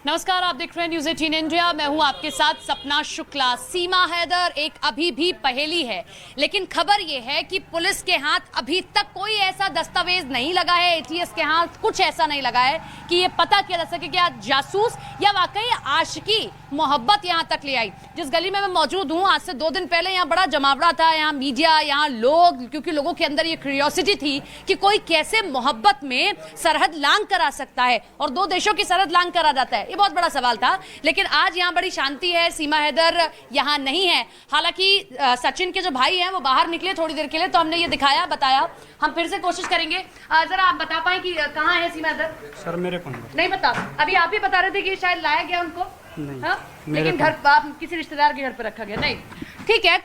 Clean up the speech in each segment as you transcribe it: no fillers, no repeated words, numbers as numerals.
नमस्कार, आप देख रहे हैं न्यूज़ 18 इंडिया। मैं हूं आपके साथ सपना शुक्ला। सीमा हैदर एक अभी भी पहेली है, लेकिन खबर यह है कि पुलिस के हाथ अभी तक कोई ऐसा दस्तावेज नहीं लगा है, एटीएस के हाथ कुछ ऐसा नहीं लगा है कि ये पता किया जा सके कि आज जासूस या वाकई आशिकी मोहब्बत यहां तक ले आई। जिस गली में मैं मौजूद हूं, आज से 2 दिन पहले यहाँ बड़ा जमावड़ा था, यहाँ मीडिया, यहाँ लोग, क्योंकि लोगों के अंदर ये क्यूरियोसिटी थी कि कोई कैसे मोहब्बत में सरहद लांग कर आ सकता है और 2 देशों की सरहद लांग कर आ जाता है। ये बहुत बड़ा सवाल था, लेकिन आज यहाँ बड़ी शांति है। सीमा हैदर यहाँ नहीं है। हालांकि सचिन के जो भाई हैं वो बाहर निकले थोड़ी देर के लिए, तो हमने ये दिखाया, बताया। हम फिर से कोशिश करेंगे। जरा आप बता पाए कि कहाँ है सीमा हैदर? सर मेरे को नहीं पता। अभी आप ही बता रहे थे कि शायद लाया गया उनको, नहीं, लेकिन घर किसी रिश्तेदार के घर पर रखा गया। नहीं, ठीक है,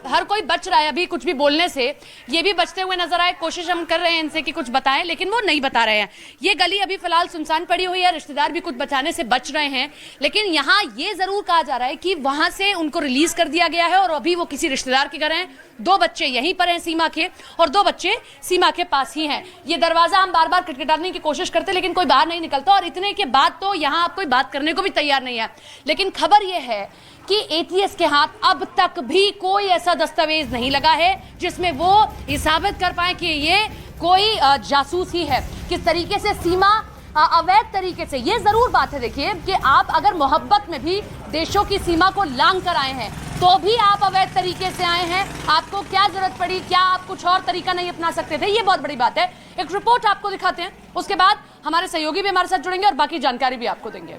हर कोई बच रहा है अभी कुछ भी बोलने से। ये भी बचते हुए नजर आए, कोशिश हम कर रहे हैं इनसे कि कुछ बताएं, लेकिन वो नहीं बता रहे हैं। ये गली अभी फिलहाल सुनसान पड़ी हुई है, रिश्तेदार भी कुछ बचाने से बच रहे हैं, लेकिन यहाँ ये जरूर कहा जा रहा है कि वहां से उनको रिलीज कर दिया गया है और अभी वो किसी रिश्तेदार के घर हैं। 2 बच्चे यहीं पर हैं सीमा के, और 2 बच्चे सीमा के पास ही हैं। ये दरवाजा हम बार बार खटखटाने की कोशिश करते, लेकिन कोई बाहर नहीं निकलता, और इतने के बाद तो यहाँ आप कोई बात करने को भी तैयार नहीं है। लेकिन खबर यह है कि एटीएस के हाथ अब तक भी कोई ऐसा दस्तावेज नहीं लगा है जिसमें वो ये साबित कर पाए कि ये कोई जासूस ही है। किस तरीके से सीमा अवैध तरीके से, ये जरूर बात है देखिए कि आप अगर मोहब्बत में भी देशों की सीमा को लांग कर आए हैं तो भी आप अवैध तरीके से आए हैं। आपको क्या जरूरत पड़ी, क्या आप कुछ और तरीका नहीं अपना सकते थे? ये बहुत बड़ी बात है। एक रिपोर्ट आपको दिखाते हैं, उसके बाद हमारे सहयोगी भी हमारे साथ जुड़ेंगे और बाकी जानकारी भी आपको देंगे।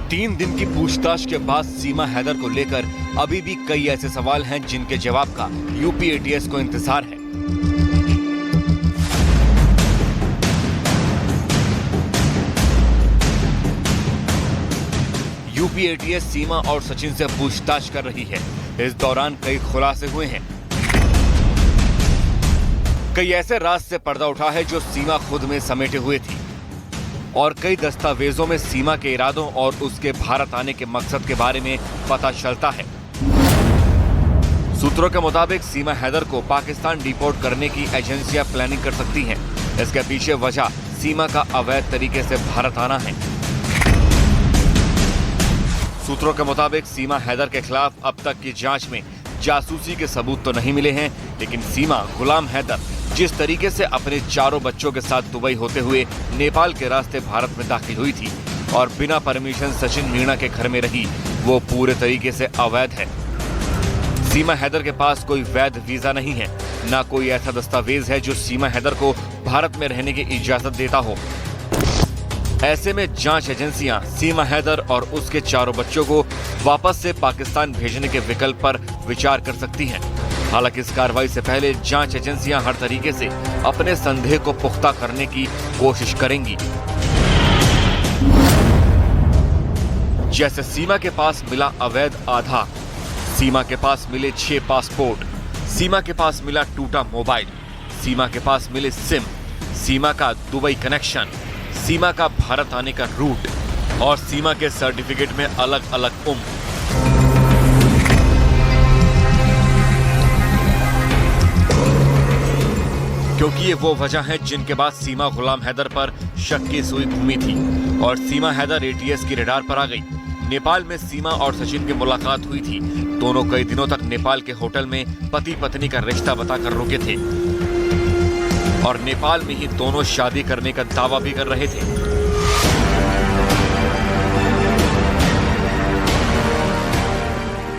3 दिन की पूछताछ के बाद सीमा हैदर को लेकर अभी भी कई ऐसे सवाल हैं जिनके जवाब का यूपी एटीएस को इंतजार है। यूपी एटीएस सीमा और सचिन से पूछताछ कर रही है। इस दौरान कई खुलासे हुए हैं। कई ऐसे राज से पर्दा उठा है जो सीमा खुद में समेटे हुए थी, और कई दस्तावेजों में सीमा के इरादों और उसके भारत आने के मकसद के बारे में पता चलता है। सूत्रों के मुताबिक सीमा हैदर को पाकिस्तान डिपोर्ट करने की एजेंसियां प्लानिंग कर सकती हैं। इसके पीछे वजह सीमा का अवैध तरीके से भारत आना है। सूत्रों के मुताबिक सीमा हैदर के खिलाफ अब तक की जांच में जासूसी के सबूत तो नहीं मिले हैं, लेकिन सीमा गुलाम हैदर जिस तरीके से अपने 4 बच्चों के साथ दुबई होते हुए नेपाल के रास्ते भारत में दाखिल हुई थी और बिना परमिशन सचिन मीणा के घर में रही, वो पूरे तरीके से अवैध है। सीमा हैदर के पास कोई वैध वीजा नहीं है, ना कोई ऐसा दस्तावेज है जो सीमा हैदर को भारत में रहने की इजाजत देता हो। ऐसे में जांच एजेंसियां सीमा हैदर और उसके 4 बच्चों को वापस से पाकिस्तान भेजने के विकल्प पर विचार कर सकती हैं। हालांकि इस कार्रवाई से पहले जांच एजेंसियां हर तरीके से अपने संदेह को पुख्ता करने की कोशिश करेंगी। जैसे सीमा के पास मिला अवैध आधार, सीमा के पास मिले 6 पासपोर्ट, सीमा के पास मिला टूटा मोबाइल, सीमा के पास मिले सिम, सीमा का दुबई कनेक्शन, सीमा का भारत आने का रूट और सीमा के सर्टिफिकेट में अलग अलग उम्र। क्योंकि ये वो वजह है जिनके बाद सीमा गुलाम हैदर पर शक की सुई घूमी थी और सीमा हैदर एटीएस की रडार पर आ गई। नेपाल में सीमा और सचिन की मुलाकात हुई थी। दोनों कई दिनों तक नेपाल के होटल में पति पत्नी का रिश्ता बताकर रुके थे और नेपाल में ही दोनों शादी करने का दावा भी कर रहे थे।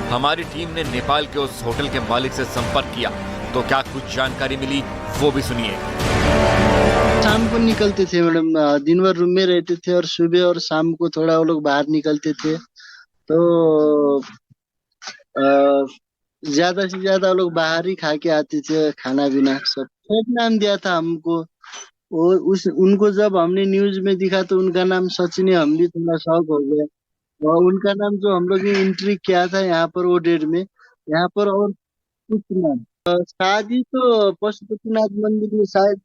हमारी टीम ने नेपाल के उस होटल के मालिक से संपर्क किया, तो क्या कुछ जानकारी मिली वो भी सुनिए। शाम को निकलते थे मैडम, दिन भर रूम में रहते थे और सुबह और शाम को थोड़ा वो लोग बाहर निकलते थे। तो ज्यादा से ज्यादा वो लोग बाहर ही खा के आते थे, खाना पीना सब। फेक नाम दिया था हमको, और उनको जब हमने न्यूज में दिखा तो उनका नाम सचिन है। हम भी थोड़ा शौक हो गए, और उनका नाम जो हम लोग ने एंट्री किया था यहाँ पर वो डेट में, यहाँ पर और कुछ नाम। शादी तो पशुपतिनाथ मंदिर में शायद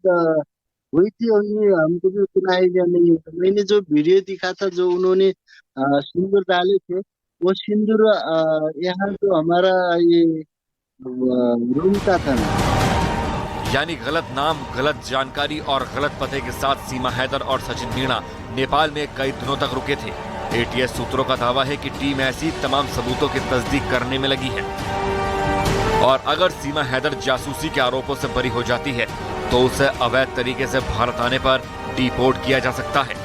हुई थी, और ये हमको भी उतना आइडिया नहीं है। तो मैंने जो वीडियो दिखा था, जो उन्होंने सिंदूर डाले थे, वो सिंदूर यहाँ जो हमारा ये रूम का था ना। यानी गलत नाम, गलत जानकारी और गलत पते के साथ सीमा हैदर और सचिन मीणा नेपाल में कई दिनों तक रुके थे। एटीएस सूत्रों का दावा है कि टीम ऐसी तमाम सबूतों की तस्दीक करने में लगी है और अगर सीमा हैदर जासूसी के आरोपों से बरी हो जाती है तो उसे अवैध तरीके से भारत आने पर डिपोर्ट किया जा सकता है।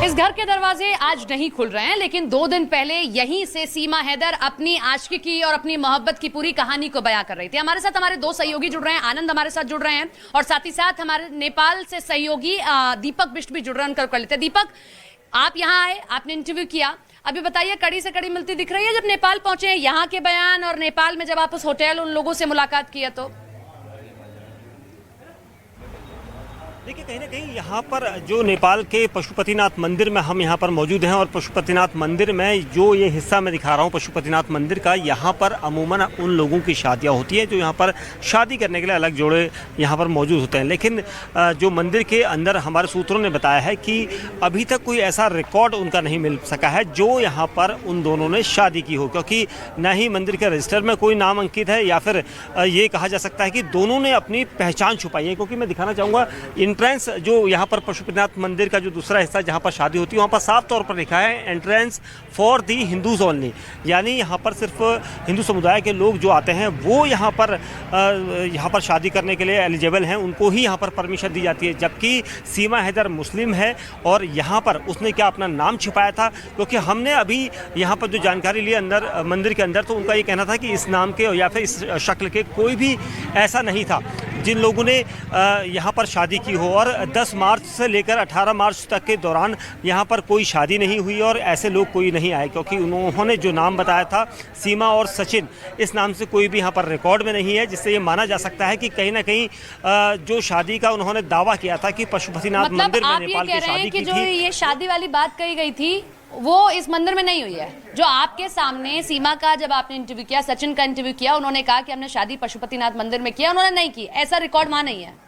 इस घर के दरवाजे आज नहीं खुल रहे हैं, लेकिन 2 दिन पहले यहीं से सीमा हैदर अपनी आशिकी की और अपनी मोहब्बत की पूरी कहानी को बयां कर रही थी। हमारे साथ हमारे 2 सहयोगी जुड़ रहे हैं, आनंद हमारे साथ जुड़ रहे हैं और साथ ही साथ हमारे नेपाल से सहयोगी दीपक बिष्ट भी जुड़ रहे हैं। उनका कर लेते हैं। दीपक, आप यहाँ आए, आपने इंटरव्यू किया, अभी बताइए कड़ी से कड़ी मिलती दिख रही है जब नेपाल पहुंचे, यहाँ के बयान और नेपाल में जब आप उस होटल उन लोगों से मुलाकात किया तो? देखिए, कहीं ना कहीं यहाँ पर जो नेपाल के पशुपतिनाथ मंदिर में हम यहाँ पर मौजूद हैं और पशुपतिनाथ मंदिर में जो ये हिस्सा मैं दिखा रहा हूँ पशुपतिनाथ मंदिर का, यहाँ पर अमूमन उन लोगों की शादियाँ होती हैं जो यहाँ पर शादी करने के लिए अलग जोड़े यहाँ पर मौजूद होते हैं। लेकिन जो मंदिर के अंदर हमारे सूत्रों ने बताया है कि अभी तक कोई ऐसा रिकॉर्ड उनका नहीं मिल सका है जो यहाँ पर उन दोनों ने शादी की हो, क्योंकि न ही मंदिर के रजिस्टर में कोई नाम अंकित है या फिर ये कहा जा सकता है कि दोनों ने अपनी पहचान छुपाई है। क्योंकि मैं दिखाना चाहूँगा एंट्रेंस जो यहाँ पर पशुपतिनाथ मंदिर का जो दूसरा हिस्सा जहाँ पर शादी होती है वहाँ पर साफ तौर पर लिखा है entrance for the Hindus only, यानी यहाँ पर सिर्फ हिंदू समुदाय के लोग जो आते हैं वो यहाँ पर शादी करने के लिए एलिजिबल हैं, उनको ही यहाँ पर परमिशन दी जाती है। जबकि सीमा हैदर मुस्लिम है और यहाँ पर उसने क्या अपना नाम छिपाया था, क्योंकि हमने अभी यहाँ पर जो जानकारी ली अंदर मंदिर के अंदर, तो उनका ये कहना था कि इस नाम के या फिर इस शक्ल के कोई भी ऐसा नहीं था जिन लोगों ने यहाँ पर शादी की हो। और 10 मार्च से लेकर 18 मार्च तक के दौरान यहाँ पर कोई शादी नहीं हुई और ऐसे लोग कोई नहीं आए, क्योंकि उन्होंने जो नाम बताया था सीमा और सचिन, इस नाम से कोई भी यहाँ पर रिकॉर्ड में नहीं है, जिससे ये माना जा सकता है कि कहीं ना कहीं जो शादी का उन्होंने दावा किया था कि पशुपतिनाथ मंदिर में नेपाल की शादी की जो ये शादी वाली बात कही गई थी वो इस मंदिर में नहीं हुई है। जो आपके सामने सीमा का जब आपने इंटरव्यू किया, सचिन का इंटरव्यू किया, उन्होंने कहा कि हमने शादी पशुपतिनाथ मंदिर में किया, उन्होंने नहीं की, ऐसा रिकॉर्ड वहां नहीं है।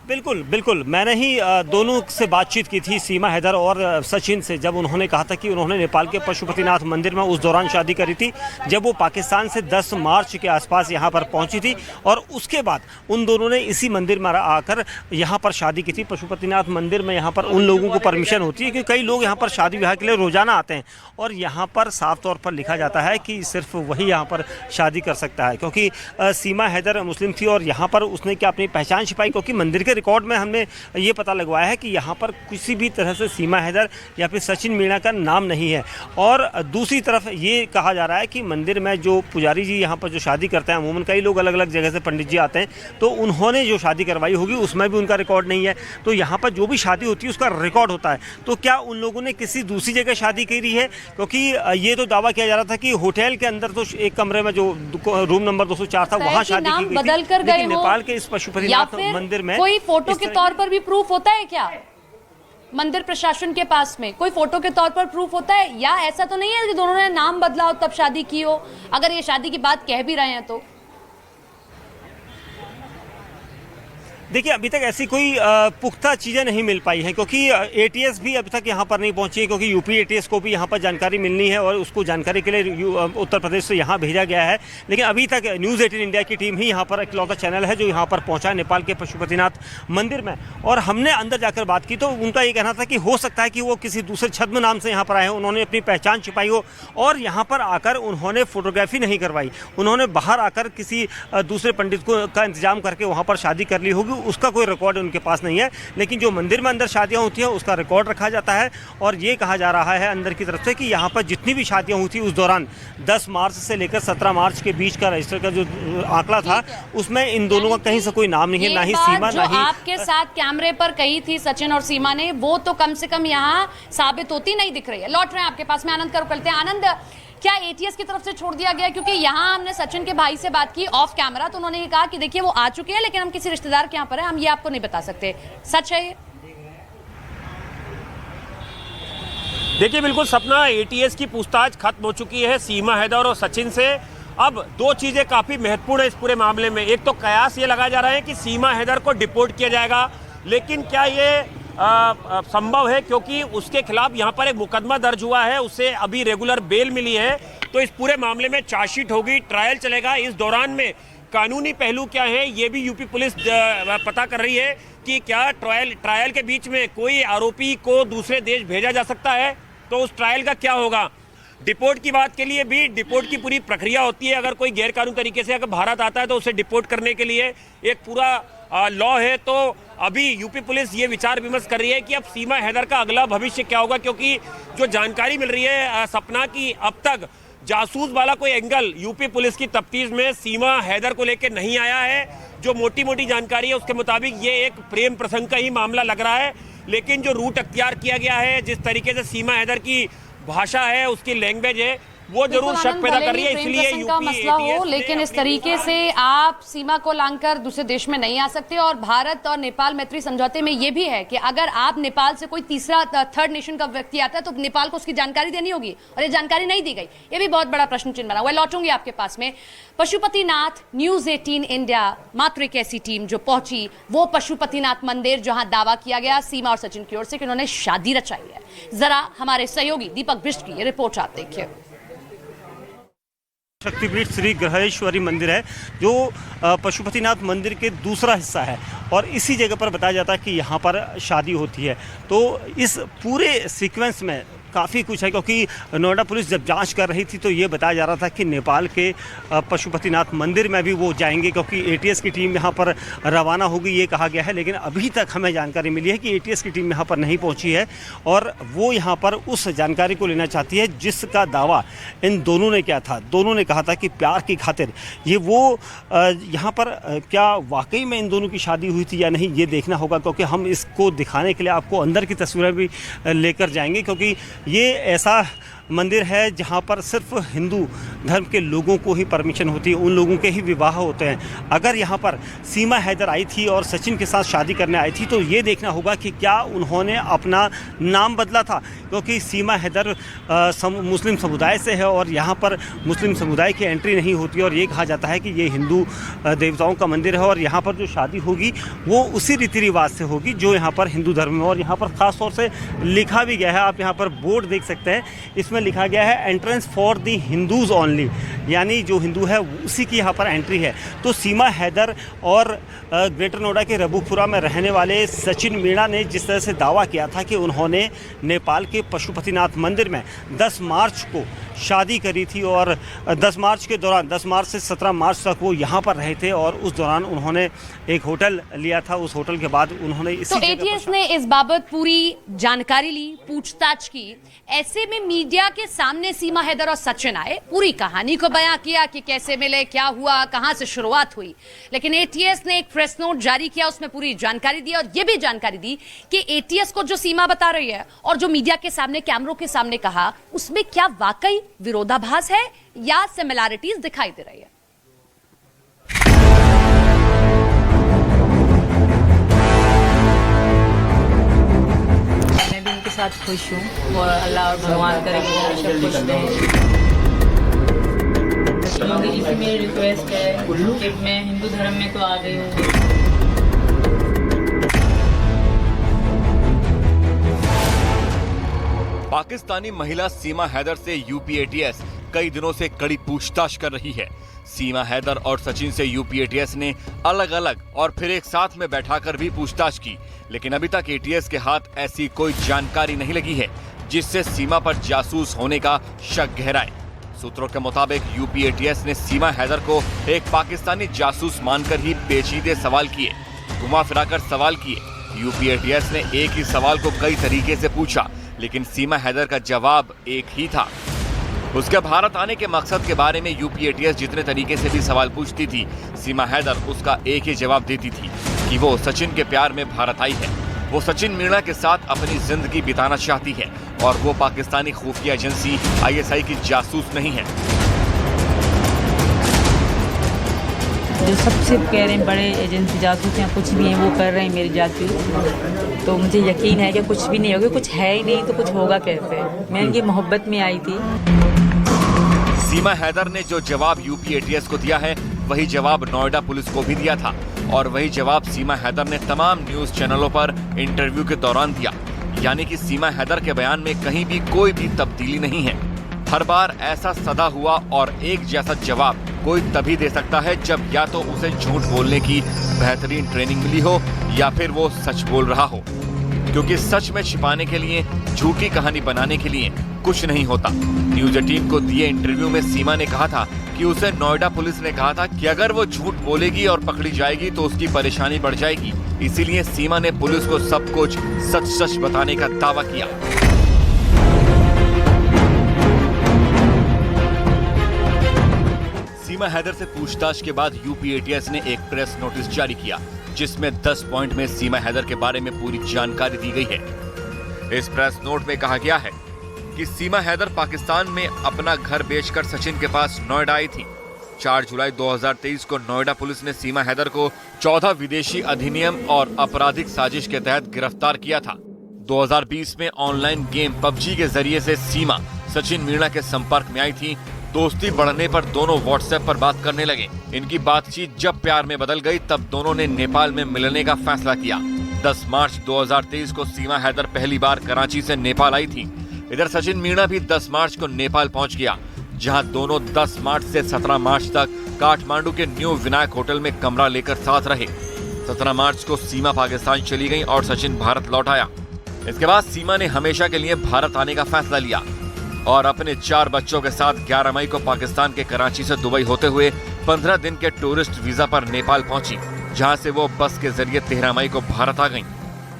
बिल्कुल बिल्कुल, मैंने ही दोनों से बातचीत की थी, सीमा हैदर और सचिन से, जब उन्होंने कहा था कि उन्होंने नेपाल के पशुपतिनाथ मंदिर में उस दौरान शादी करी थी जब वो पाकिस्तान से 10 मार्च के आसपास यहाँ पर पहुँची थी। और उसके बाद उन दोनों ने इसी मंदिर में आकर यहाँ पर शादी की थी। पशुपतिनाथ मंदिर में यहाँ पर उन लोगों को परमिशन होती है क्योंकि कई लोग यहाँ पर शादी विवाह के लिए रोजाना आते हैं और यहाँ पर साफ तौर पर लिखा जाता है कि सिर्फ वही यहाँ पर शादी कर सकता है। क्योंकि सीमा हैदर मुस्लिम थी और यहाँ पर उसने क्या अपनी पहचान छिपाई, क्योंकि मंदिर के रिकॉर्ड में हमने ये पता लगवाया है कि यहाँ पर किसी भी तरह से सीमा हैदर या फिर सचिन मीणा का नाम नहीं है। और दूसरी तरफ ये कहा जा रहा है कि मंदिर में जो पुजारी जी यहाँ पर जो शादी करते हैं, अमूमन कई लोग अलग अलग जगह से पंडित जी आते हैं, तो उन्होंने जो शादी करवाई होगी उसमें भी उनका रिकॉर्ड नहीं है। तो यहाँ पर जो भी शादी होती है उसका रिकॉर्ड होता है। तो क्या उन लोगों ने किसी दूसरी जगह शादी करी है? क्योंकि ये तो दावा किया जा रहा था कि होटल के अंदर तो एक कमरे में जो रूम नंबर 204 था वहाँ शादी की गई थी, लेकिन नेपाल के इस पशुपतिनाथ मंदिर में कोई फोटो के तौर पर भी प्रूफ होता है क्या? मंदिर प्रशासन के पास में कोई फोटो के तौर पर प्रूफ होता है, या ऐसा तो नहीं है कि दोनों ने नाम बदला हो तब शादी की हो? अगर ये शादी की बात कह भी रहे हैं तो देखिए, अभी तक ऐसी कोई पुख्ता चीज़ें नहीं मिल पाई हैं, क्योंकि एटीएस भी अभी तक यहाँ पर नहीं पहुँची है, क्योंकि यूपी एटीएस को भी यहाँ पर जानकारी मिलनी है और उसको जानकारी के लिए उत्तर प्रदेश से यहाँ भेजा गया है। लेकिन अभी तक न्यूज़ 18 इंडिया की टीम ही यहाँ पर इकलौता चैनल है जो यहाँ पर पहुँचा है नेपाल के पशुपतिनाथ मंदिर में। और हमने अंदर जाकर बात की तो उनका ये कहना था कि हो सकता है कि वो किसी दूसरे छद्म नाम से यहाँ पर आए हो, उन्होंने अपनी पहचान छिपाई हो और यहाँ पर आकर उन्होंने फोटोग्राफी नहीं करवाई, उन्होंने बाहर आकर किसी दूसरे पंडित का इंतजाम करके वहाँ पर शादी कर ली होगी, उसका कोई रिकॉर्ड उनके पास नहीं है। लेकिन जो मंदिर में अंदर शादियां होती हैं उसका रिकॉर्ड रखा जाता है और ये कहा जा रहा है अंदर की तरफ से कि यहाँ पर जितनी भी शादियां हुई थी उस दौरान 10 मार्च से लेकर 17 मार्च के बीच का रजिस्टर का जो आंकड़ा था उसमें इन दोनों का कहीं से कोई नाम नहीं है, ना ही सीमा, ना ही आपके साथ कैमरे पर कही थी सचिन और सीमा ने, वो तो कम से कम यहाँ साबित होती नहीं दिख रही है। लौट रहे हैं आपके पास में, आनंद का रुख करते हैं। आनंद, क्या एटीएस की तरफ से छोड़ दिया गया? क्योंकि यहाँ हमने सचिन के भाई से बात की ऑफ कैमरा, तो उन्होंने ये कहा कि देखिए वो आ चुके हैं लेकिन हम किसी रिश्तेदार के यहाँ पर हैं, हम ये आपको नहीं बता सकते। सच है ये? देखिए, बिल्कुल सपना, एटीएस की पूछताछ खत्म हो चुकी है सीमा हैदर और सचिन से। अब दो चीजें काफी महत्वपूर्ण है इस पूरे मामले में। एक तो कयास ये लगाया जा रहा है कि सीमा हैदर को डिपोर्ट किया जाएगा, लेकिन क्या ये संभव है, क्योंकि उसके खिलाफ यहाँ पर एक मुकदमा दर्ज हुआ है, उसे अभी रेगुलर बेल मिली है। तो इस पूरे मामले में चार्जशीट होगी, ट्रायल चलेगा। इस दौरान में कानूनी पहलू क्या है ये भी यूपी पुलिस पता कर रही है कि क्या ट्रायल के बीच में कोई आरोपी को दूसरे देश भेजा जा सकता है, तो उस ट्रायल का क्या होगा। डिपोर्ट की बात के लिए भी डिपोर्ट की पूरी प्रक्रिया होती है। अगर कोई गैरकानूनी तरीके से अगर भारत आता है तो उसे डिपोर्ट करने के लिए एक पूरा लॉ है। तो अभी यूपी पुलिस ये विचार विमर्श कर रही है कि अब सीमा हैदर का अगला भविष्य क्या होगा, क्योंकि जो जानकारी मिल रही है सपना की, अब तक जासूस वाला कोई एंगल यूपी पुलिस की तफ्तीश में सीमा हैदर को लेकर नहीं आया है। जो मोटी मोटी जानकारी है उसके मुताबिक ये एक प्रेम प्रसंग का ही मामला लग रहा है, लेकिन जो रूट अख्तियार किया गया है, जिस तरीके से सीमा हैदर की भाषा है, उसकी लैंग्वेज है, वो जरूर शक पैदा कर रही है। इसलिए का मसला हो, लेकिन इस तरीके से आप सीमा को लांघकर दूसरे देश में नहीं आ सकते। और भारत और नेपाल मैत्री समझौते में ये भी है कि अगर आप नेपाल से कोई तीसरा थर्ड नेशन का व्यक्ति आता है तो नेपाल को उसकी जानकारी देनी होगी, और ये जानकारी नहीं दी गई। ये भी बहुत बड़ा प्रश्न चिन्ह बना हुआ है। लौटूंगी आपके पास में। पशुपतिनाथ, न्यूज 18 इंडिया, मात्र एक ऐसी टीम जो पहुंची वो पशुपतिनाथ मंदिर जहां दावा किया गया सीमा और सचिन की ओर से कि उन्होंने शादी रचाई है। जरा हमारे सहयोगी दीपक बिष्ट की ये रिपोर्ट आप देखिए। शक्तिपीठ श्री ग्रहेश्वरी मंदिर है जो पशुपतिनाथ मंदिर के दूसरा हिस्सा है, और इसी जगह पर बताया जाता है कि यहाँ पर शादी होती है। तो इस पूरे सीक्वेंस में काफ़ी कुछ है, क्योंकि नोएडा पुलिस जब जांच कर रही थी तो ये बताया जा रहा था कि नेपाल के पशुपतिनाथ मंदिर में भी वो जाएंगे, क्योंकि एटीएस की टीम यहाँ पर रवाना होगी ये कहा गया है। लेकिन अभी तक हमें जानकारी मिली है कि एटीएस की टीम यहाँ पर नहीं पहुँची है, और वो यहाँ पर उस जानकारी को लेना चाहती है जिसका दावा इन दोनों ने किया था। दोनों ने कहा था कि प्यार की खातिर ये वो यहाँ पर क्या वाकई में इन दोनों की शादी हुई थी या नहीं, ये देखना होगा, क्योंकि हम इसको दिखाने के लिए आपको अंदर की तस्वीरें भी लेकर जाएंगे, क्योंकि ये ऐसा मंदिर है जहाँ पर सिर्फ हिंदू धर्म के लोगों को ही परमिशन होती है, उन लोगों के ही विवाह होते हैं। अगर यहाँ पर सीमा हैदर आई थी और सचिन के साथ शादी करने आई थी तो ये देखना होगा कि क्या उन्होंने अपना नाम बदला था, क्योंकि सीमा हैदर मुस्लिम समुदाय से है और यहाँ पर मुस्लिम समुदाय की एंट्री नहीं होती, और ये कहा जाता है कि ये हिंदू देवताओं का मंदिर है और यहाँ पर जो शादी होगी वो उसी रीति रिवाज से होगी जो यहाँ पर हिंदू धर्म में। और यहाँ पर ख़ास तौर से लिखा भी गया है, आप यहाँ पर बोर्ड देख सकते हैं, इसमें लिखा गया है entrance for the Hindus only, यानी जो हिंदू है उसी की यहाँ पर एंट्री है। तो सीमा हैदर और ग्रेटर नोएडा के रबुपुरा में रहने वाले सचिन मीणा ने जिस तरह से दावा किया था कि उन्होंने नेपाल के पशुपतिनाथ मंदिर में 10 मार्च को शादी करी थी, और 10 मार्च के दौरान 10 मार्च से 17 मार्च तक वो यहाँ पर रहे थे, और उस दौरान उन्होंने एक होटल लिया था। उस होटल के बाद उन्होंने तो एटीएस ने इस बाबत पूरी जानकारी ली, पूछताछ की। ऐसे में मीडिया के सामने सीमा हैदर और सचिन आए, पूरी कहानी को बयां किया कि कैसे मिले, क्या हुआ, कहां से शुरुआत हुई। लेकिन एटीएस ने एक प्रेस नोट जारी किया, उसमें पूरी जानकारी दी, और यह भी जानकारी दी कि एटीएस को जो सीमा बता रही है और जो मीडिया के सामने कैमरों के सामने कहा, उसमें क्या वाकई विरोधाभास है या सिमिलैरिटीज दिखाई दे रही है। मैं भी उनके साथ खुश हूँ, वो अल्लाह और भगवान करे कि हमेशा खुश रहे। मोदी जी से मेरी रिक्वेस्ट है कि मैं हिंदू धर्म में तो आ गई हूँ। पाकिस्तानी महिला सीमा हैदर से यूपी एटीएस कई दिनों से कड़ी पूछताछ कर रही है। सीमा हैदर और सचिन से यूपी एटीएस ने अलग अलग और फिर एक साथ में बैठाकर भी पूछताछ की, लेकिन अभी तक एटीएस के हाथ ऐसी कोई जानकारी नहीं लगी है जिससे सीमा पर जासूस होने का शक गहराए। सूत्रों के मुताबिक यूपी एटीएस ने सीमा हैदर को एक पाकिस्तानी जासूस मानकर ही पेचीदे सवाल किए, घुमा फिराकर सवाल किए। यूपी एटीएस ने एक ही सवाल को कई तरीके से पूछा, लेकिन सीमा हैदर का जवाब एक ही था। उसके भारत आने के मकसद के बारे में यूपी एटीएस जितने तरीके से भी सवाल पूछती थी, सीमा हैदर उसका एक ही जवाब देती थी कि वो सचिन के प्यार में भारत आई है। वो सचिन मीणा के साथ अपनी जिंदगी बिताना चाहती है और वो पाकिस्तानी खुफिया एजेंसी आईएसआई की जासूस नहीं है। जो सबसे कह रहे हैं बड़े एजेंसी जासूस हैं, कुछ भी हैं वो कर रहे हैं मेरी जासूस, तो मुझे यकीन है कि कुछ भी नहीं होगा। कुछ है ही नहीं तो कुछ होगा कैसे। मैं इनकी मोहब्बत में आई थी। सीमा हैदर ने जो जवाब यूपी एटीएस को दिया है वही जवाब नोएडा पुलिस को भी दिया था और वही जवाब सीमा हैदर ने तमाम न्यूज चैनलों पर इंटरव्यू के दौरान दिया। यानी कि सीमा हैदर के बयान में कहीं भी कोई भी तब्दीली नहीं है। हर बार ऐसा सदा हुआ और एक जैसा जवाब कोई तभी दे सकता है जब या तो उसे झूठ बोलने की बेहतरीन ट्रेनिंग मिली हो या फिर वो सच बोल रहा हो, क्योंकि सच में छिपाने के लिए, झूठी कहानी बनाने के लिए कुछ नहीं होता। न्यूज 18 को दिए इंटरव्यू में सीमा ने कहा था कि उसे नोएडा पुलिस ने कहा था कि अगर वो झूठ बोलेगी और पकड़ी जाएगी तो उसकी परेशानी बढ़ जाएगी। इसीलिए सीमा ने पुलिस को सब कुछ सच सच बताने का दावा किया। सीमा हैदर से पूछताछ के बाद यूपी एटीएस ने एक प्रेस नोटिस जारी किया जिसमें 10 पॉइंट में सीमा हैदर के बारे में पूरी जानकारी दी गई है। इस प्रेस नोट में कहा गया है कि सीमा हैदर पाकिस्तान में अपना घर बेचकर सचिन के पास नोएडा आई थी। 4 जुलाई 2023 को नोएडा पुलिस ने सीमा हैदर को 14 विदेशी अधिनियम और आपराधिक साजिश के तहत गिरफ्तार किया था। 2020 में ऑनलाइन गेम पबजी के जरिए से सीमा सचिन मीणा के संपर्क में आई थी। दोस्ती बढ़ने पर दोनों व्हाट्सएप पर बात करने लगे। इनकी बातचीत जब प्यार में बदल गई तब दोनों ने नेपाल में मिलने का फैसला किया। 10 मार्च 2023 को सीमा हैदर पहली बार कराची से नेपाल आई थी। इधर सचिन मीणा भी 10 मार्च को नेपाल पहुंच गया, जहां दोनों 10 मार्च से 17 मार्च तक काठमांडू के न्यू विनायक होटल में कमरा लेकर साथ रहे। 17 मार्च को सीमा पाकिस्तान चली गई और सचिन भारत लौट आया। इसके बाद सीमा ने हमेशा के लिए भारत आने का फैसला लिया और अपने 4 बच्चों के साथ 11 मई को पाकिस्तान के कराची से दुबई होते हुए 15 दिन के टूरिस्ट वीजा पर नेपाल पहुंची, जहां से वो बस के जरिए 13 मई को भारत आ गईं।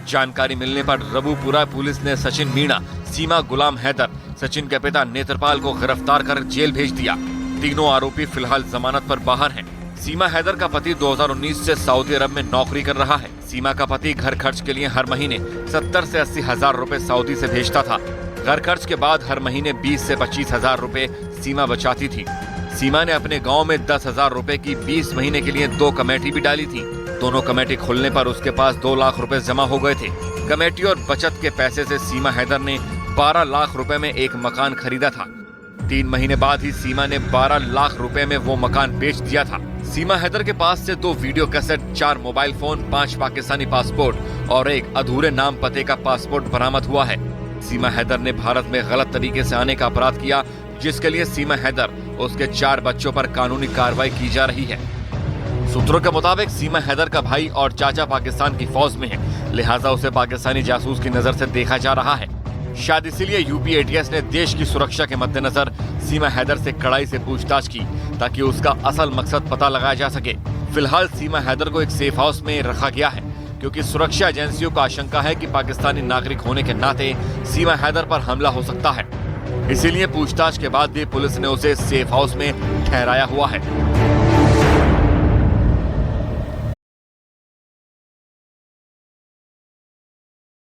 जानकारी मिलने पर रबूपुरा पुलिस ने सचिन मीणा, सीमा गुलाम हैदर, सचिन के पिता नेत्रपाल को गिरफ्तार कर जेल भेज दिया। तीनों आरोपी फिलहाल जमानत पर बाहर हैं। सीमा हैदर का पति 2019 से सऊदी अरब में नौकरी कर रहा है। सीमा का पति घर खर्च के लिए हर महीने 70 से 80 हजार रुपए सऊदी से भेजता था। घर खर्च के बाद हर महीने 20 से 25 हजार रुपए सीमा बचाती थी। सीमा ने अपने गांव में 10 हजार रुपए की 20 महीने के लिए 2 कमेटी भी डाली थी। दोनों कमेटी खुलने पर उसके पास 2 लाख रुपए जमा हो गए थे। कमेटी और बचत के पैसे से सीमा हैदर ने 12 लाख रुपए में एक मकान खरीदा था। 3 महीने बाद ही सीमा ने 12 लाख रुपए में वो मकान बेच दिया था। सीमा हैदर के पास से 2 video cassette, 4 mobile phone, 5 Pakistani passport और एक अधूरे नाम पते का पासपोर्ट बरामद हुआ है। सीमा हैदर ने भारत में गलत तरीके से आने का अपराध किया, जिसके लिए सीमा हैदर उसके 4 बच्चों पर कानूनी कार्रवाई की जा रही है। सूत्रों के मुताबिक सीमा हैदर का भाई और चाचा पाकिस्तान की फौज में है, लिहाजा उसे पाकिस्तानी जासूस की नजर से देखा जा रहा है। शायद इसीलिए यूपी एटीएस ने देश की सुरक्षा के मद्देनजर सीमा हैदर से कड़ाई से पूछताछ की, ताकि उसका असल मकसद पता लगाया जा सके। फिलहाल सीमा हैदर को एक सेफ हाउस में रखा गया है, क्योंकि सुरक्षा एजेंसियों को आशंका है कि पाकिस्तानी नागरिक होने के नाते सीमा हैदर पर हमला हो सकता है। इसीलिए पूछताछ के बाद भी पुलिस ने उसे सेफ हाउस में ठहराया हुआ है।